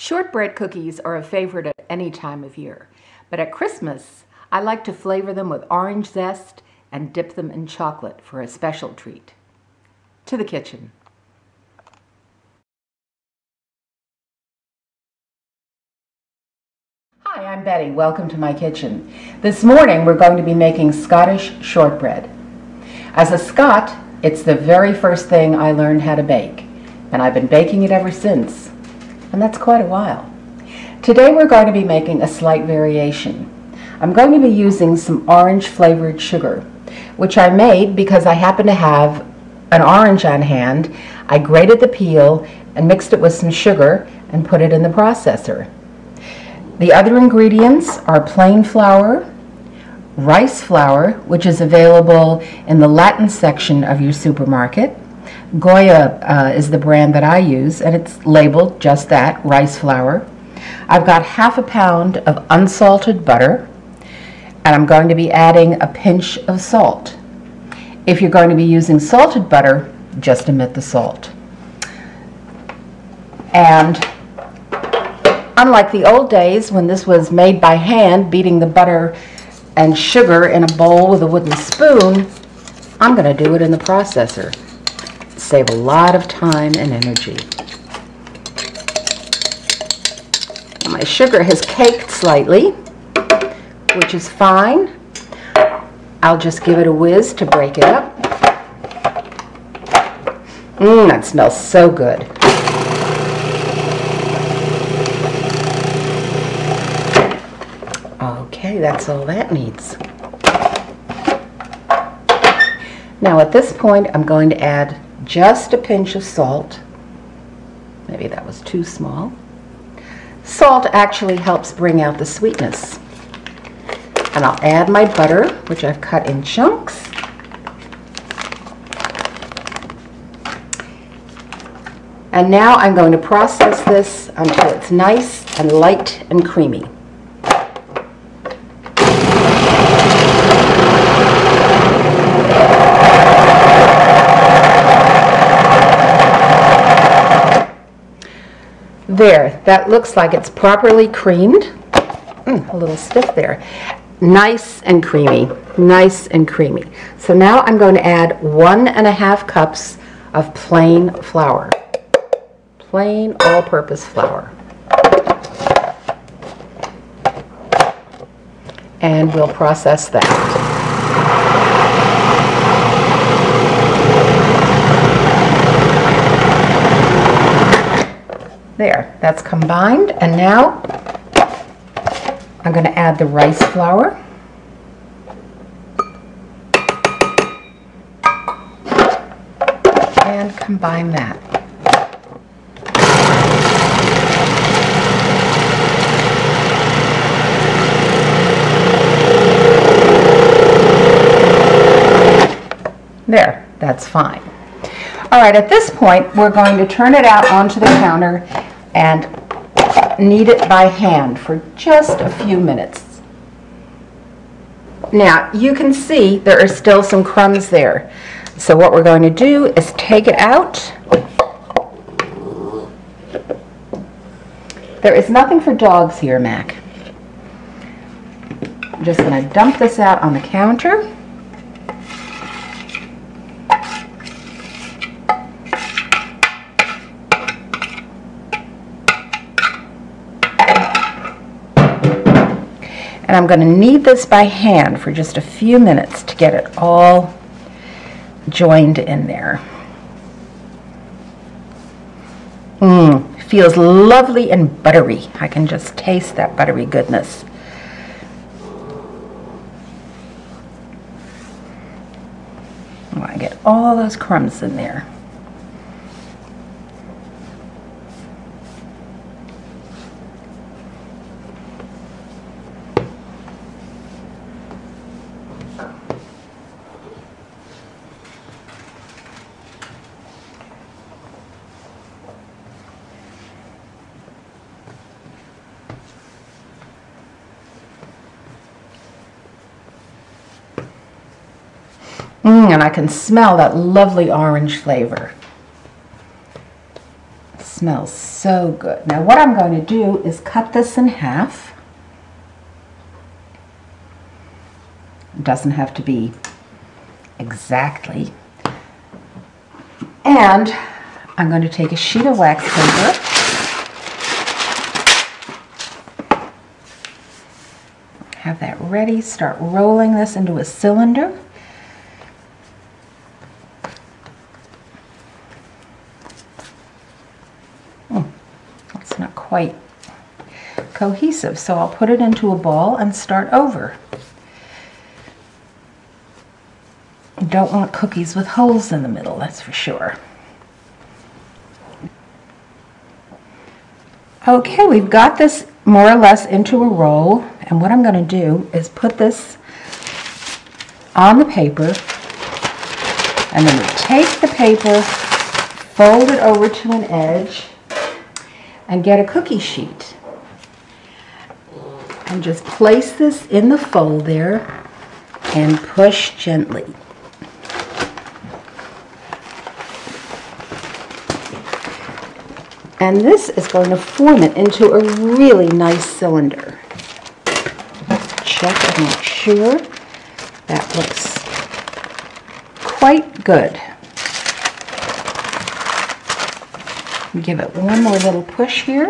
Shortbread cookies are a favorite at any time of year, but at Christmas, I like to flavor them with orange zest and dip them in chocolate for a special treat. To the kitchen. Hi, I'm Betty. Welcome to my kitchen. This morning we're going to be making Scottish shortbread. As a Scot, it's the very first thing I learned how to bake, and I've been baking it ever since. And that's quite a while. Today we're going to be making a slight variation. I'm going to be using some orange flavored sugar, which I made because I happen to have an orange on hand. I grated the peel and mixed it with some sugar and put it in the processor. The other ingredients are plain flour, rice flour, which is available in the Latin section of your supermarket. Goya is the brand that I use, and it's labeled just that, rice flour. I've got half a pound of unsalted butter, and I'm going to be adding a pinch of salt. If you're going to be using salted butter, just omit the salt. And unlike the old days when this was made by hand, beating the butter and sugar in a bowl with a wooden spoon, I'm going to do it in the processor. Save a lot of time and energy. My sugar has caked slightly, which is fine. I'll just give it a whiz to break it up. That smells so good. Okay, that's all that needs. Now at this point, I'm going to add just a pinch of salt. Maybe that was too small. Salt actually helps bring out the sweetness. And I'll add my butter, which I've cut in chunks. And now I'm going to process this until it's nice and light and creamy. There, that looks like it's properly creamed. A little stiff there. Nice and creamy, nice and creamy. So now I'm going to add 1.5 cups of plain flour. Plain all-purpose flour. And we'll process that. There, that's combined, and now I'm going to add the rice flour. And combine that. There, that's fine. All right, at this point, we're going to turn it out onto the counter and knead it by hand for just a few minutes. Now, you can see there are still some crumbs there. So what we're going to do is take it out. There is nothing for dogs here, Mac. I'm just going to dump this out on the counter. And I'm going to knead this by hand for just a few minutes to get it all joined in there. Feels lovely and buttery. I can just taste that buttery goodness. I want to get all those crumbs in there. And I can smell that lovely orange flavor. smells so good. Now what I'm going to do is cut this in half. It doesn't have to be exactly. And I'm going to take a sheet of wax paper. Have that ready. Start rolling this into a cylinder. It's not quite cohesive, so I'll put it into a ball and start over. You don't want cookies with holes in the middle, that's for sure. Okay, we've got this more or less into a roll, and what I'm going to do is put this on the paper, and then we take the paper, fold it over to an edge, and get a cookie sheet. And just place this in the fold there and push gently. And this is going to form it into a really nice cylinder. Let's check and make sure that looks quite good. Give it one more little push here.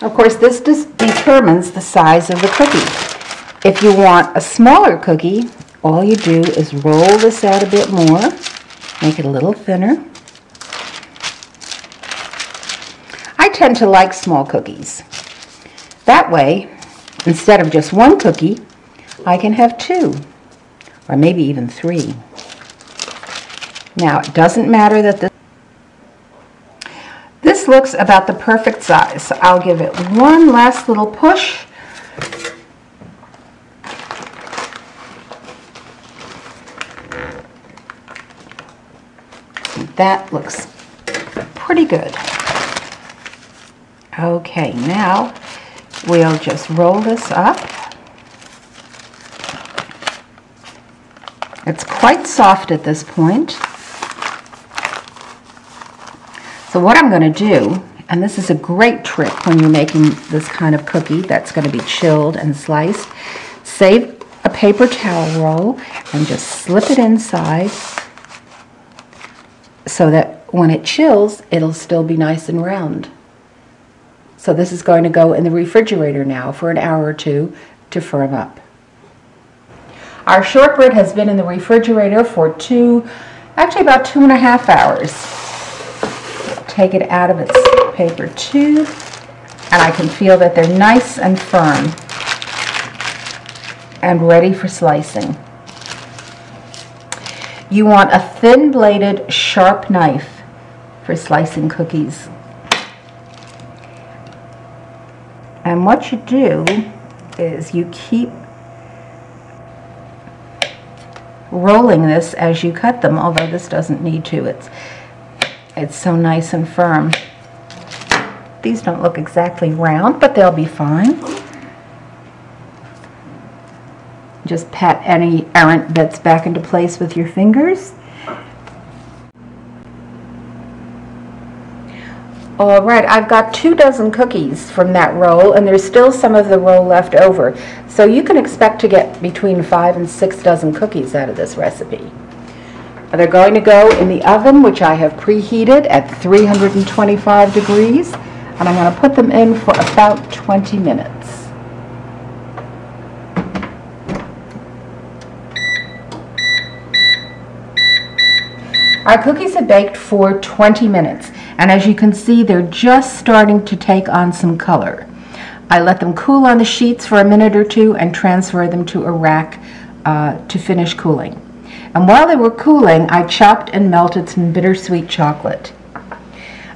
Of course, this determines the size of the cookie. If you want a smaller cookie, all you do is roll this out a bit more, make it a little thinner. I tend to like small cookies. That way, instead of just one cookie, I can have two, or maybe even three. Now, it doesn't matter that this looks about the perfect size, so I'll give it one last little push. That looks pretty good. Okay, now we'll just roll this up. It's quite soft at this point. So what I'm going to do, and this is a great trick when you're making this kind of cookie that's going to be chilled and sliced, save a paper towel roll and just slip it inside so that when it chills, it'll still be nice and round. So this is going to go in the refrigerator now for an hour or two to firm up. Our shortbread has been in the refrigerator for actually about 2.5 hours. Take it out of its paper tube, and I can feel that they're nice and firm and ready for slicing. You want a thin-bladed, sharp knife for slicing cookies. And what you do is you keep rolling this as you cut them, although this doesn't need to. It's so nice and firm. These don't look exactly round, but they'll be fine. Just pat any errant bits back into place with your fingers. All right, I've got 2 dozen cookies from that roll, and there's still some of the roll left over. So you can expect to get between 5 and 6 dozen cookies out of this recipe. They're going to go in the oven, which I have preheated at 325 degrees, and I'm going to put them in for about 20 minutes. Our cookies have baked for 20 minutes, and as you can see, they're just starting to take on some color. I let them cool on the sheets for a minute or two and transfer them to a rack to finish cooling. And while they were cooling, I chopped and melted some bittersweet chocolate.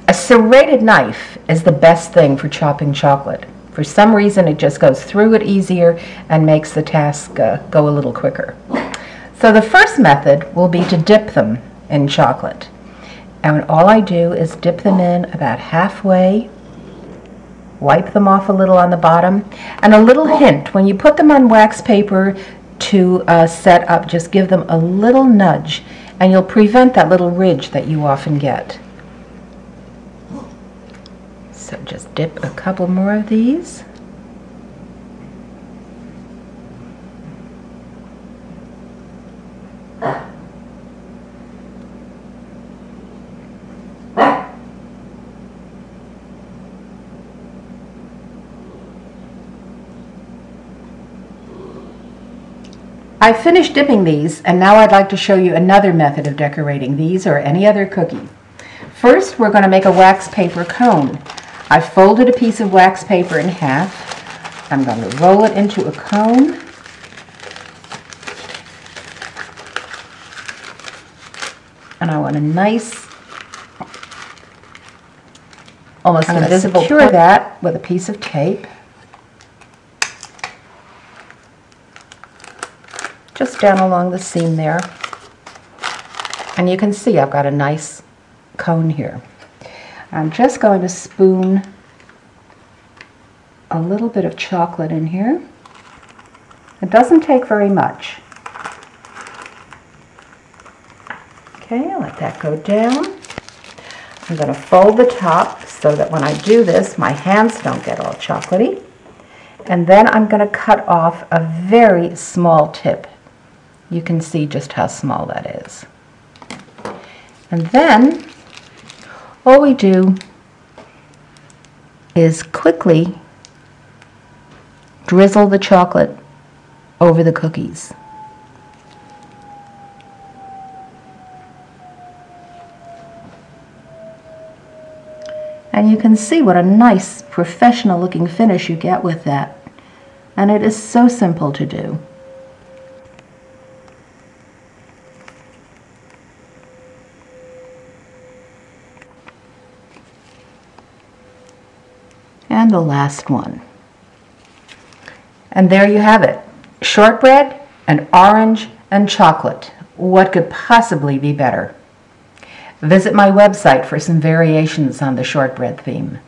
A serrated knife is the best thing for chopping chocolate. For some reason, it just goes through it easier and makes the task go a little quicker. So the first method will be to dip them in chocolate. And all I do is dip them in about halfway, wipe them off a little on the bottom, and a little hint, when you put them on wax paper to set up, just give them a little nudge and you'll prevent that little ridge that you often get. So just dip a couple more of these. I've finished dipping these, and now I'd like to show you another method of decorating these or any other cookie. First, we're going to make a wax paper cone. I've folded a piece of wax paper in half. I'm going to roll it into a cone. And I want a nice, almost invisible, secure that with a piece of tape. Just down along the seam there. And you can see I've got a nice cone here. I'm just going to spoon a little bit of chocolate in here. It doesn't take very much. Okay, I'll let that go down. I'm going to fold the top so that when I do this, my hands don't get all chocolatey. And then I'm going to cut off a very small tip. You can see just how small that is. And then all we do is quickly drizzle the chocolate over the cookies. And you can see what a nice professional looking finish you get with that. And it is so simple to do. And the last one. And there you have it. Shortbread and orange and chocolate. What could possibly be better? Visit my website for some variations on the shortbread theme.